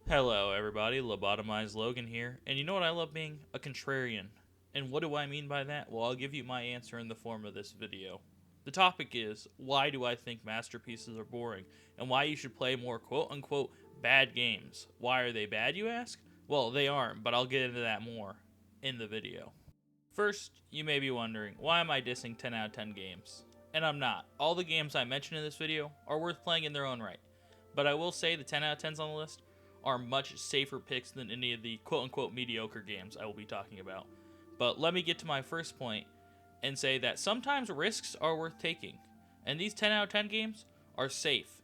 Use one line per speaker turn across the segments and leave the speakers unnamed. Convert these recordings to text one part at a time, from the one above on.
Hello, everybody. Lobotomized Logan here. And you know what I love being? A contrarian. And what do I mean by that? Well, I'll give you my answer in the form of this video. The topic is, why do I think masterpieces are boring? And why you should play more quote unquote bad games. Why are they bad, you ask? Well, they aren't, but I'll get into that more in the video. First, you may be wondering, why am I dissing 10 out of 10 games? And I'm not. All the games I mentioned in this video are worth playing in their own right. But I will say the 10 out of 10s on the list are much safer picks than any of the quote-unquote mediocre games I will be talking about. But let me get to my first point and say that sometimes risks are worth taking. And these 10 out of 10 games are safe.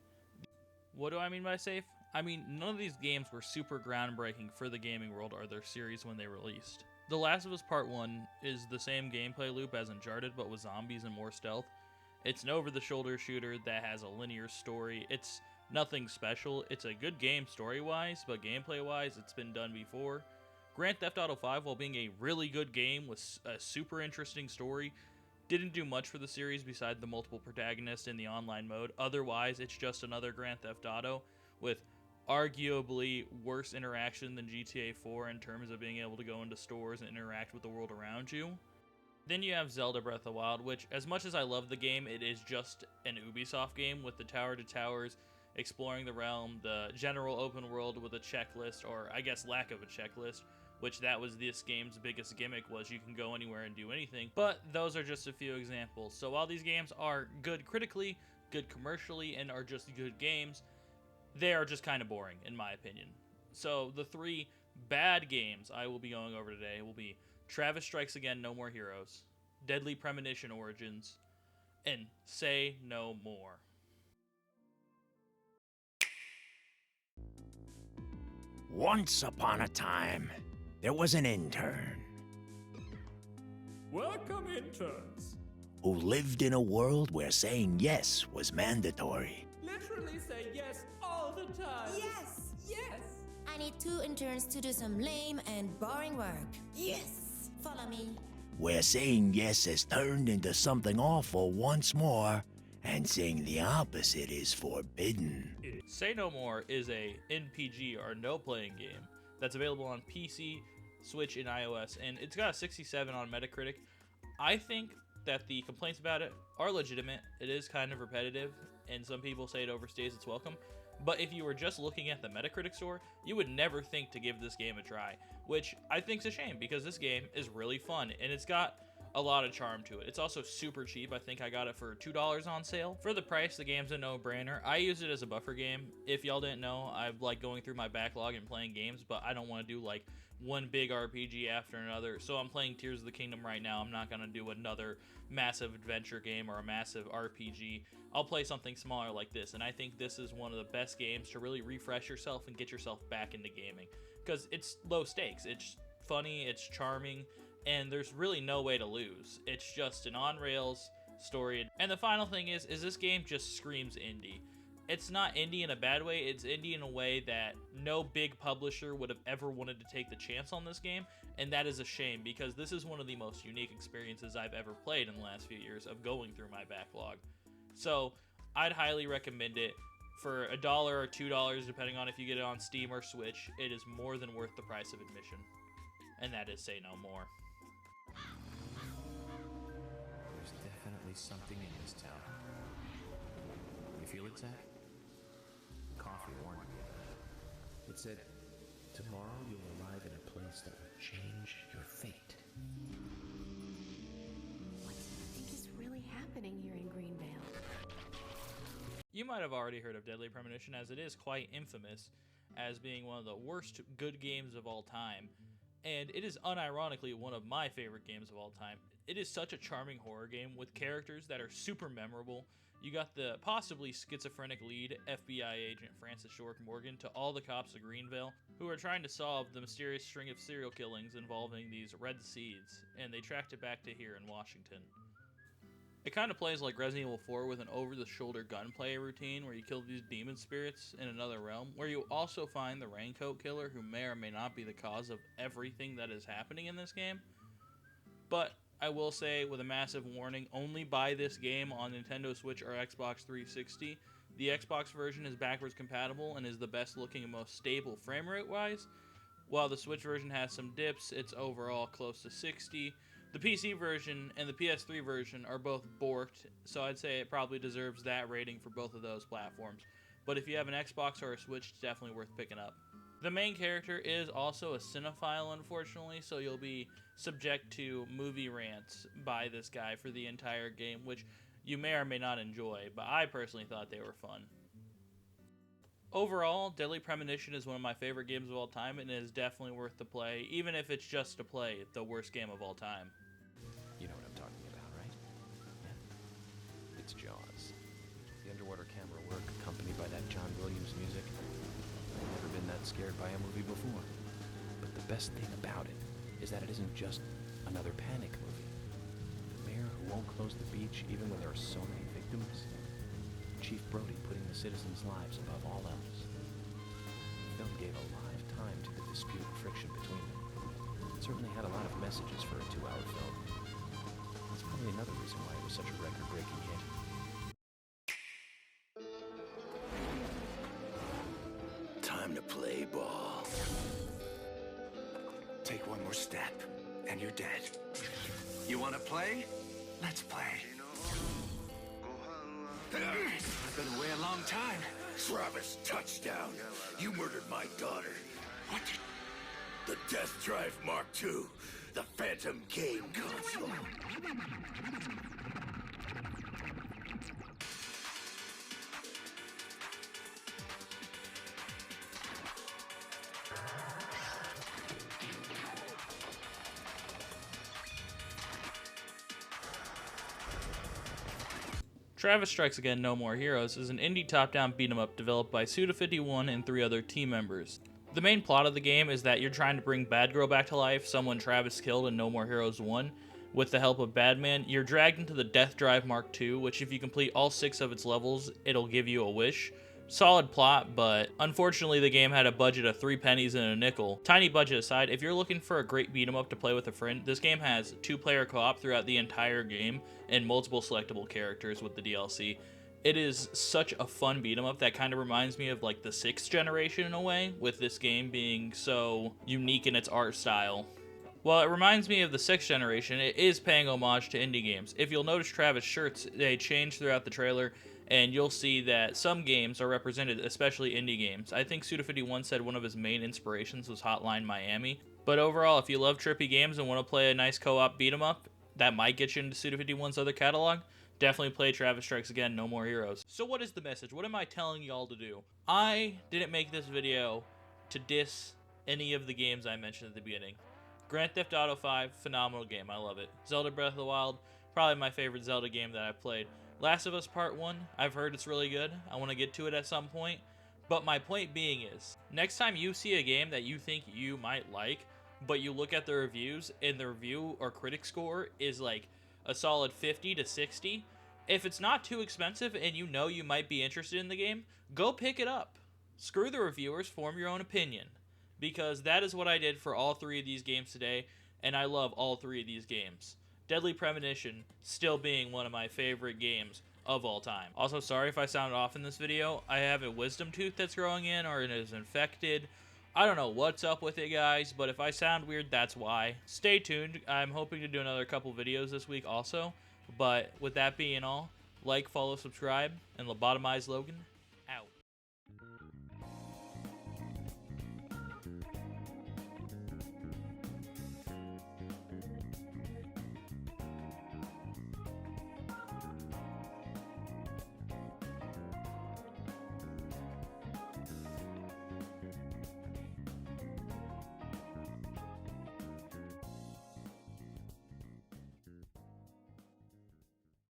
What do I mean by safe? I mean, none of these games were super groundbreaking for the gaming world or their series when they released. The Last of Us Part 1 is the same gameplay loop as Uncharted, but with zombies and more stealth. It's an over-the-shoulder shooter that has a linear story. It's nothing special. It's a good game story-wise, but gameplay-wise, it's been done before. Grand Theft Auto 5, while being a really good game with a super interesting story, didn't do much for the series beside the multiple protagonists in the online mode. Otherwise, it's just another Grand Theft Auto with arguably worse interaction than GTA 4 in terms of being able to go into stores and interact with the world around you. Then you have Zelda Breath of the Wild, which, as much as I love the game, it is just an Ubisoft game with the tower to towers, exploring the realm, the general open world with a checklist, or I guess lack of a checklist, which that was this game's biggest gimmick, was you can go anywhere and do anything. But those are just a few examples. So while these games are good critically, good commercially, and are just good games, they are just kind of boring, in my opinion. So the three bad games I will be going over today will be Travis Strikes Again, No More Heroes, Deadly Premonition Origins, and Say No More.
Once upon a time, there was an intern
Welcome, interns.
who lived in a world where saying yes was mandatory.
Literally say yes all the time.
Yes!
Yes.
I need 2 interns to do some lame and boring work. Yes! Follow me.
Where saying yes has turned into something awful once more, and saying the opposite is forbidden.
Say No More is a NPG or no playing game that's available on PC, Switch, and iOS, and it's got a 67 on Metacritic. I think that the complaints about it are legitimate. It is kind of repetitive, and some people say it overstays its welcome. But if you were just looking at the Metacritic score, you would never think to give this game a try, which I think is a shame because this game is really fun and it's got a lot of charm to it. It's also super cheap. I think I got it for $2 on sale. For the price, the game's a no-brainer. I use it as a buffer game. If y'all didn't know, I like going through my backlog and playing games, but I don't want to do like one big RPG after another. So I'm playing Tears of the Kingdom right now. I'm not going to do another massive adventure game or a massive RPG. I'll play something smaller like this, and I think this is one of the best games to really refresh yourself and get yourself back into gaming because it's low stakes. It's funny, it's charming, and there's really no way to lose. It's just an on-rails story. And the final thing is this game just screams indie. It's not indie in a bad way, it's indie in a way that no big publisher would have ever wanted to take the chance on this game, and that is a shame because this is one of the most unique experiences I've ever played in the last few years of going through my backlog. So I'd highly recommend it. For $1 or $2, depending on if you get it on Steam or Switch, it is more than worth the price of admission. And that is Say No More.
There's definitely something in this town. You feel it, Zach? Coffee warned me of that. It said, tomorrow you'll arrive in a place that will change your fate.
What do you think is really happening here in Greenvale?
You might have already heard of Deadly Premonition, as it is quite infamous as being one of the worst good games of all time, and it is unironically one of my favorite games of all time. It is such a charming horror game with characters that are super memorable. You got the possibly schizophrenic lead, FBI agent Francis York Morgan, to all the cops of Greenvale, who are trying to solve the mysterious string of serial killings involving these red seeds, and they tracked it back to here in Washington. It kind of plays like Resident Evil 4 with an over-the-shoulder gunplay routine where you kill these demon spirits in another realm, where you also find the Raincoat Killer, who may or may not be the cause of everything that is happening in this game. But I will say, with a massive warning, only buy this game on Nintendo Switch or Xbox 360. The Xbox version is backwards compatible and is the best looking and most stable frame rate wise. While the Switch version has some dips, it's overall close to 60. The PC version and the PS3 version are both borked, so I'd say it probably deserves that rating for both of those platforms. But if you have an Xbox or a Switch, it's definitely worth picking up. The main character is also a cinephile, unfortunately, so you'll be subject to movie rants by this guy for the entire game, which you may or may not enjoy, but I personally thought they were fun. Overall, Deadly Premonition is one of my favorite games of all time, and it is definitely worth the play, even if it's just to play the worst game of all time.
You know what I'm talking about, right? Yeah. It's Jaws. The underwater camera work accompanied by that John Williams music. I've never been that scared by a movie before. But the best thing about it is that it isn't just another panic movie. The mayor who won't close the beach even when there are so many victims. Chief Brody putting the citizens' lives above all else. The film gave a lot of time to the dispute and friction between them. It certainly had a lot of messages for a 2-hour film. That's probably another reason why it was such a record-breaking hit.
Time to play ball. Take one more step, and you're dead. You want to play? Let's play. I've been away a long time. Travis, touchdown. You murdered my daughter. What? The Death Drive Mark II. The Phantom Game Console.
Travis Strikes Again No More Heroes is an indie top-down beat-em-up developed by Suda51 and 3 other team members. The main plot of the game is that you're trying to bring Bad Girl back to life, someone Travis killed in No More Heroes 1. With the help of Badman, you're dragged into the Death Drive Mark II, which if you complete all 6 of its levels, it'll give you a wish. Solid plot, but unfortunately the game had a budget of 3 pennies and a nickel. Tiny budget aside, if you're looking for a great beat-em-up to play with a friend, this game has 2-player co-op throughout the entire game and multiple selectable characters with the DLC. It is such a fun beat-em-up that kind of reminds me of like the 6th generation in a way, with this game being so unique in its art style. While it reminds me of the 6th generation, it is paying homage to indie games. If you'll notice Travis' shirts, they change throughout the trailer, and you'll see that some games are represented, especially indie games. I think Suda51 said one of his main inspirations was Hotline Miami. But overall, if you love trippy games and want to play a nice co-op beat-em-up that might get you into Suda51's other catalog, definitely play Travis Strikes Again No More Heroes. So what is the message? What am I telling y'all to do? I didn't make this video to diss any of the games I mentioned at the beginning. Grand Theft Auto 5, phenomenal game, I love it. Zelda Breath of the Wild, probably my favorite Zelda game that I've played. Last of Us Part 1, I've heard it's really good. I want to get to it at some point. But my point being is, next time you see a game that you think you might like, but you look at the reviews and the review or critic score is like a solid 50 to 60, if it's not too expensive and you know you might be interested in the game, go pick it up. Screw the reviewers, form your own opinion. Because that is what I did for all 3 of these games today, and I love all 3 of these games. Deadly Premonition still being one of my favorite games of all time. Also, sorry if I sound off in this video. I have a wisdom tooth that's growing in, or it is infected. I don't know what's up with it, guys, but if I sound weird, that's why. Stay tuned. I'm hoping to do another couple videos this week also. But with that being all, like, follow, subscribe, and lobotomize Logan.